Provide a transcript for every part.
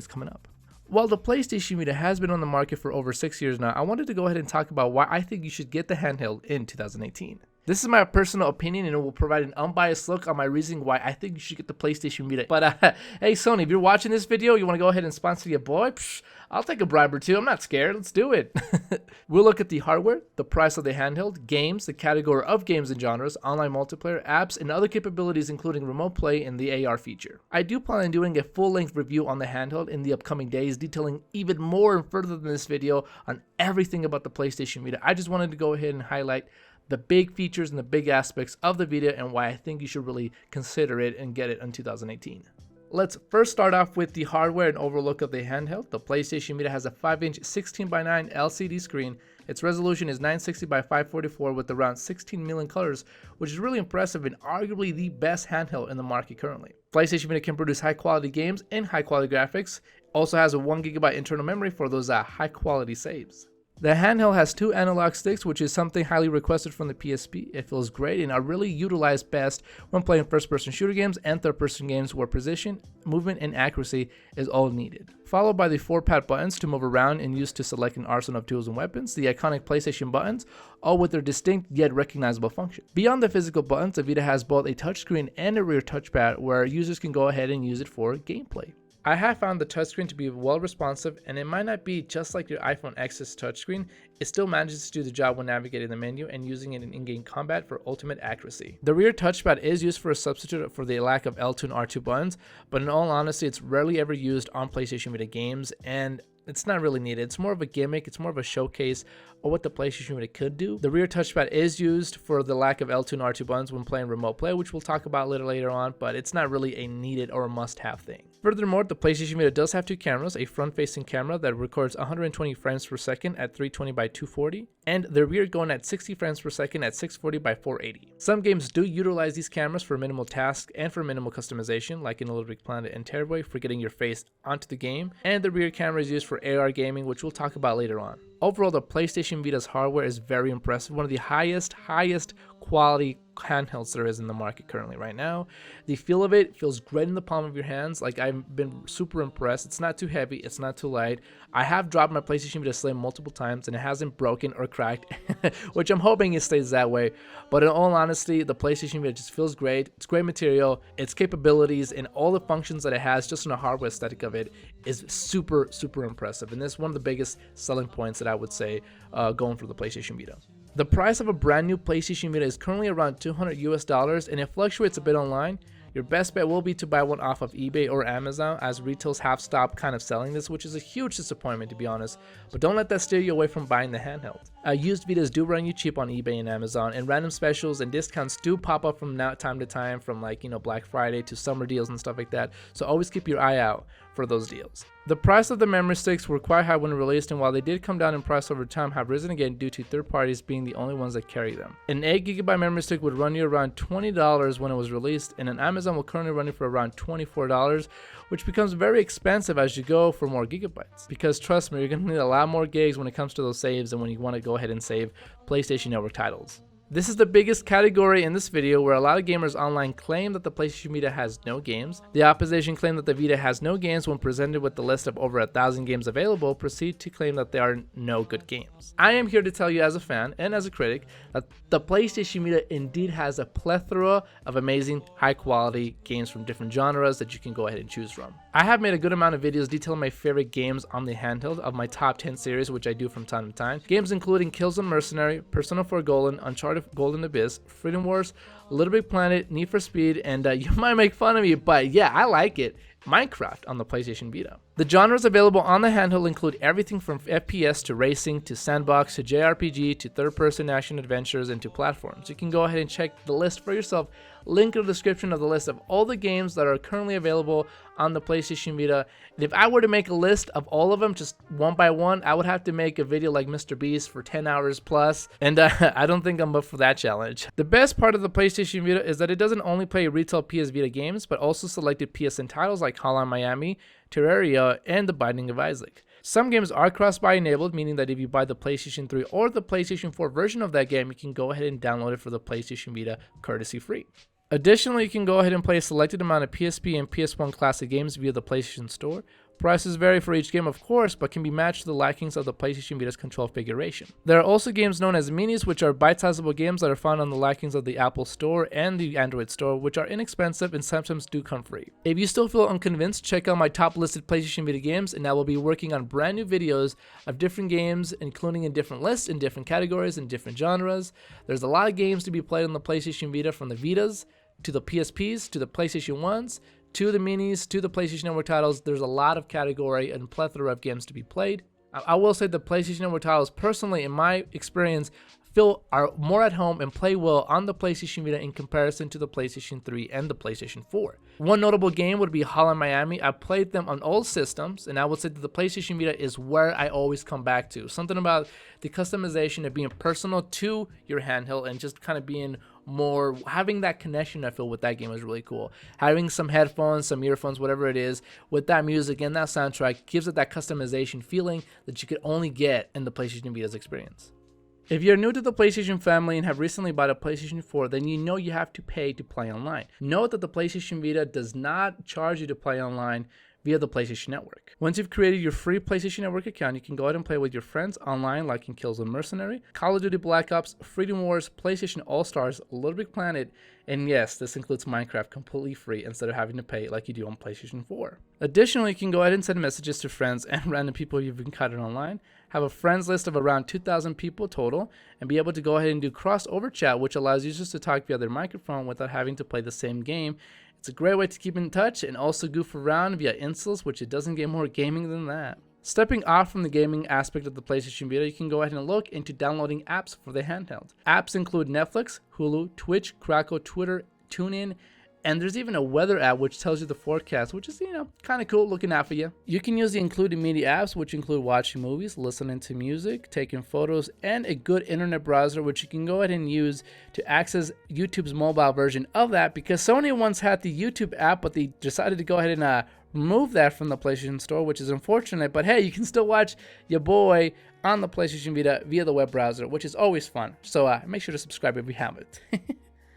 is coming up. While the PlayStation Vita has been on the market for over 6 years now, I wanted to go ahead and talk about why I think you should get the handheld in 2018. This is my personal opinion, and it will provide an unbiased look on my reasoning why I think you should get the PlayStation Vita. But hey Sony, if you're watching this video, you want to go ahead and sponsor your boy? I'll take a bribe or two. I'm not scared. Let's do it. We'll look at the hardware, the price of the handheld, games, the category of games and genres, online multiplayer, apps, and other capabilities including remote play and the AR feature. I do plan on doing a full-length review on the handheld in the upcoming days, detailing even more and further than this video on everything about the PlayStation Vita. I just wanted to go ahead and highlight the big features and the big aspects of the Vita and why I think you should really consider it and get it in 2018. Let's first start off with the hardware and overlook of the handheld. The PlayStation Vita has a 5-inch 16:9 LCD screen. Its resolution is 960 by 544 with around 16 million colors, which is really impressive and arguably the best handheld in the market currently. PlayStation Vita can produce high quality games and high quality graphics. Also has a 1GB internal memory for those high quality saves. The handheld has 2 analog sticks, which is something highly requested from the PSP. It feels great and are really utilized best when playing first-person shooter games and third-person games where precision, movement, and accuracy is all needed. Followed by the 4-pad buttons to move around and used to select an arsenal of tools and weapons, the iconic PlayStation buttons, all with their distinct yet recognizable function. Beyond the physical buttons, the Vita has both a touchscreen and a rear touchpad where users can go ahead and use it for gameplay. I have found the touchscreen to be well responsive, and it might not be just like your iPhone X's touchscreen, it still manages to do the job when navigating the menu and using it in in-game combat for ultimate accuracy. The rear touchpad is used for a substitute for the lack of L2 and R2 buttons, but in all honesty, it's rarely ever used on PlayStation Vita games, and it's not really needed. It's more of a gimmick, it's more of a showcase of what the PlayStation Vita could do. The rear touchpad is used for the lack of L2 and R2 buttons when playing remote play, which we'll talk about later on, but it's not really a needed or a must-have thing. Furthermore, the PlayStation Vita does have 2 cameras, a front-facing camera that records 120 frames per second at 320 by 240, and the rear going at 60 frames per second at 640 by 480. Some games do utilize these cameras for minimal tasks and for minimal customization, like in Little Big Planet and Tearaway for getting your face onto the game, and the rear camera is used for AR gaming, which we'll talk about later on. Overall, the PlayStation Vita's hardware is very impressive, one of the highest quality handhelds there is in the market currently right now. The feel of it feels great in the palm of your hands. Like, I've been super impressed. It's not too heavy, it's not too light. I have dropped my PlayStation Vita Slim multiple times and it hasn't broken or cracked, which I'm hoping it stays that way. But in all honesty, the PlayStation Vita just feels great. It's great material, its capabilities and all the functions that it has just in the hardware aesthetic of it is super impressive, and this is one of the biggest selling points that I would say going for the PlayStation Vita. The price of a brand new PlayStation Vita is currently around $200 US, and it fluctuates a bit online. Your best bet will be to buy one off of eBay or Amazon, as retails have stopped kind of selling this, which is a huge disappointment to be honest, but don't let that steer you away from buying the handheld. Used Vitas do run you cheap on eBay and Amazon, and random specials and discounts do pop up from time to time, from like, Black Friday to summer deals and stuff like that, so always keep your eye out for those deals. The price of the memory sticks were quite high when released, and while they did come down in price over time, have risen again due to third parties being the only ones that carry them. An 8GB memory stick would run you around $20 when it was released, and an Amazon will currently run you for around $24, which becomes very expensive as you go for more gigabytes. Because trust me, you're going to need a lot more gigs when it comes to those saves and when you want to go ahead and save PlayStation Network titles. This is the biggest category in this video, where a lot of gamers online claim that the PlayStation Vita has no games. The opposition claim that the Vita has no games when presented with the list of over 1,000 games available, proceed to claim that there are no good games. I am here to tell you as a fan and as a critic that the PlayStation Vita indeed has a plethora of amazing high quality games from different genres that you can go ahead and choose from. I have made a good amount of videos detailing my favorite games on the handheld of my top 10 series, which I do from time to time. Games including Killzone Mercenary, Persona 4 Golden, Uncharted Golden Abyss, Freedom Wars, Little Big Planet, Need for Speed, and you might make fun of me, but yeah, I like it, Minecraft on the PlayStation Vita. The genres available on the handheld include everything from FPS to racing to sandbox to JRPG to third-person action adventures and to platforms. You can go ahead and check the list for yourself. Link in the description of the list of all the games that are currently available on the PlayStation Vita. And if I were to make a list of all of them just one by one, I would have to make a video like Mr. Beast for 10 hours plus, and I don't think I'm up for that challenge. The best part of the PlayStation Vita is that it doesn't only play retail PS Vita games, but also selected PSN titles like Hotline Miami, Terraria, and The Binding of Isaac. Some games are cross-buy enabled, meaning that if you buy the PlayStation 3 or the PlayStation 4 version of that game, you can go ahead and download it for the PlayStation Vita courtesy free. Additionally, you can go ahead and play a selected amount of PSP and PS1 classic games via the PlayStation Store. Prices vary for each game, of course, but can be matched to the lackings of the PlayStation Vita's control configuration. There are also games known as minis, which are bite-sizable games that are found on the lackings of the Apple Store and the Android Store, which are inexpensive and sometimes do come free. If you still feel unconvinced, check out my top listed PlayStation Vita games, and I will be working on brand new videos of different games, including in different lists, in different categories, in different genres. There's a lot of games to be played on the PlayStation Vita, from the Vitas to the PSPs to the PlayStation 1s to the minis to the PlayStation Network titles. There's a lot of category and plethora of games to be played. I will say the PlayStation Network titles, personally, in my experience, are more at home and play well on the PlayStation Vita in comparison to the PlayStation 3 and the PlayStation 4. One notable game would be Hotline Miami. I played them on all systems, and I would say that the PlayStation Vita is where I always come back to. Something about the customization of being personal to your handheld and just kind of being more, having that connection, I feel, with that game is really cool. Having some headphones, some earphones, whatever it is, with that music and that soundtrack gives it that customization feeling that you could only get in the PlayStation Vita's experience. If you're new to the PlayStation family and have recently bought a PlayStation 4, then you know you have to pay to play online. Note that the PlayStation Vita does not charge you to play online via the PlayStation Network. Once you've created your free PlayStation Network account, you can go ahead and play with your friends online, like in Killzone Mercenary, Call of Duty Black Ops, Freedom Wars, PlayStation All-Stars, Little Big Planet, and yes, this includes Minecraft completely free instead of having to pay like you do on PlayStation 4. Additionally, you can go ahead and send messages to friends and random people you've encountered online, have a friends list of around 2,000 people total, and be able to go ahead and do crossover chat, which allows users to talk via their microphone without having to play the same game. It's a great way to keep in touch and also goof around via installs, which it doesn't get more gaming than that. Stepping off from the gaming aspect of the PlayStation Vita, you can go ahead and look into downloading apps for the handheld. Apps include Netflix, Hulu, Twitch, Crackle, Twitter, TuneIn, and there's even a weather app which tells you the forecast, which is, kind of cool looking out for you. You can use the included media apps, which include watching movies, listening to music, taking photos, and a good internet browser, which you can go ahead and use to access YouTube's mobile version of that, because Sony once had the YouTube app, but they decided to go ahead and remove that from the PlayStation Store, which is unfortunate. But hey, you can still watch your boy on the PlayStation Vita via the web browser, which is always fun. So make sure to subscribe if you haven't.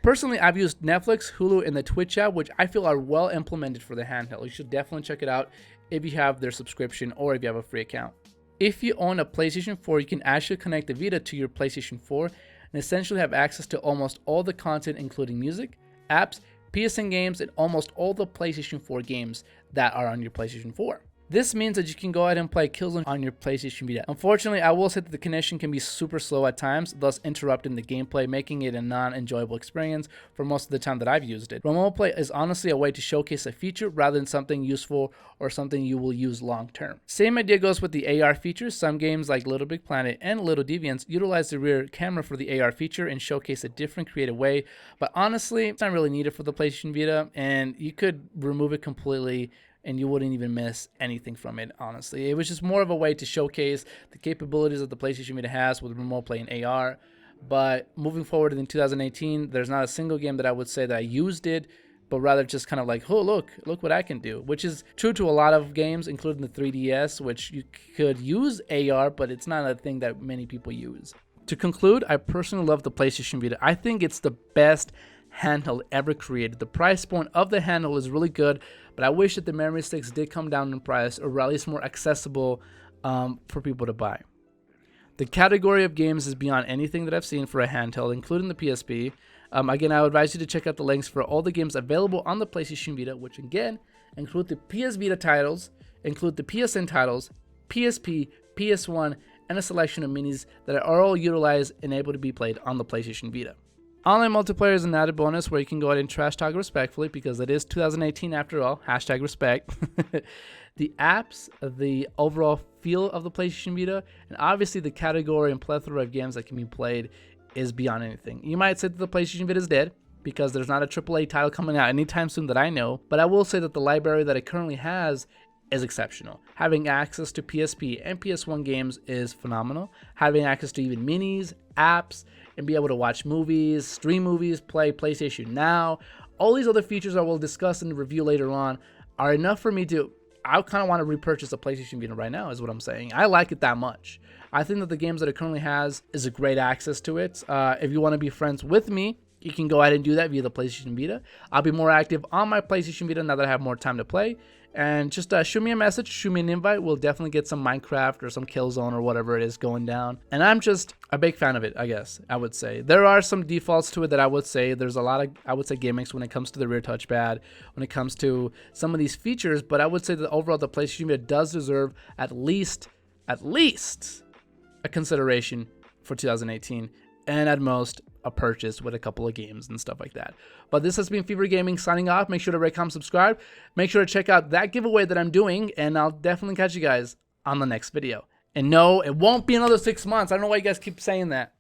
Personally, I've used Netflix, Hulu, and the Twitch app, which I feel are well implemented for the handheld. You should definitely check it out if you have their subscription or if you have a free account. If you own a PlayStation 4, you can actually connect the Vita to your PlayStation 4 and essentially have access to almost all the content, including music, apps, PSN games, and almost all the PlayStation 4 games that are on your PlayStation 4. This means that you can go ahead and play Killzone on your PlayStation Vita. Unfortunately, I will say that the connection can be super slow at times, thus interrupting the gameplay, making it a non-enjoyable experience for most of the time that I've used it. Remote play is honestly a way to showcase a feature rather than something useful or something you will use long term. Same idea goes with the AR features. Some games like Little Big Planet and Little Deviants utilize the rear camera for the AR feature and showcase a different creative way, but honestly, it's not really needed for the PlayStation Vita, and you could remove it completely and you wouldn't even miss anything from it, honestly. It was just more of a way to showcase the capabilities that the PlayStation Vita has with remote play and AR. But moving forward in 2018, there's not a single game that I would say that I used it, but rather just kind of like, oh, look what I can do, which is true to a lot of games, including the 3DS, which you could use AR, but it's not a thing that many people use. To conclude, I personally love the PlayStation Vita. I think it's the best handheld ever created. The price point of the handheld is really good, but I wish that the memory sticks did come down in price, or at least more accessible for people to buy. The category of games is beyond anything that I've seen for a handheld, including the PSP. Again, I would advise you to check out the links for all the games available on the PlayStation Vita, which again include the PS Vita titles, include the PSN titles, PSP, PS1, and a selection of minis that are all utilized and able to be played on the PlayStation Vita. Online multiplayer is an added bonus where you can go ahead and trash talk respectfully, because it is 2018 after all. Hashtag respect. The apps, the overall feel of the PlayStation Vita, and obviously the category and plethora of games that can be played is beyond anything. You might say that the PlayStation Vita is dead because there's not a AAA title coming out anytime soon that I know, but I will say that the library that it currently has is exceptional. Having access to PSP and PS1 games is phenomenal. Having access to even minis, apps, and be able to watch movies, stream movies, play PlayStation Now, all these other features I will discuss in the review later on are enough for me to, I kind of want to repurchase a PlayStation Vita right now is what I'm saying. I like it that much. I think that the games that it currently has is a great access to it. If you want to be friends with me, you can go ahead and do that via the PlayStation Vita. I'll be more active on my PlayStation Vita now that I have more time to play. And just shoot me a message, shoot me an invite. We'll definitely get some Minecraft or some Killzone or whatever it is going down. And I'm just a big fan of it, I guess, I would say. There are some defaults to it that I would say. There's a lot of, I would say, gimmicks when it comes to the rear touchpad, when it comes to some of these features. But I would say that overall the PlayStation Vita does deserve at least a consideration for 2018. And at most, a purchase with a couple of games and stuff like that. But this has been Fever Gaming signing off. Make sure to rate, comment, subscribe. Make sure to check out that giveaway that I'm doing, and I'll definitely catch you guys on the next video. And no, it won't be another 6 months. I don't know why you guys keep saying that.